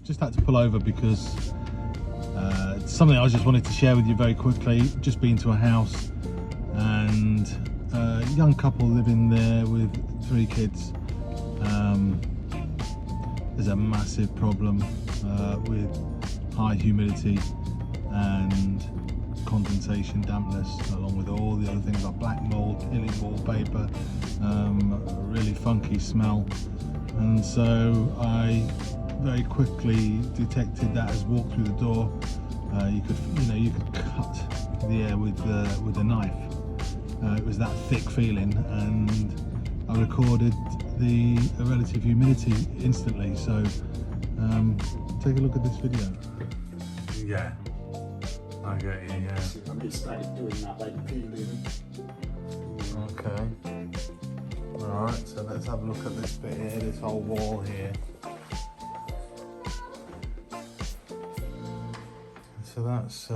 just had to pull over because it's something I just wanted to share with you very quickly. Just been to a house and a young couple living there with 3 kids. There's a massive problem with high humidity and condensation, dampness, along with all the other things like black mold, peeling wallpaper, a really funky smell. And so I very quickly detected that as walked through the door. You could cut the air with a knife. It was that thick feeling, and I recorded the relative humidity instantly. So take a look at this video. Yeah, I get you. Yeah. I'm just started doing that, like peeling. Okay. All right. So let's have a look at this bit here. This whole wall here. So that's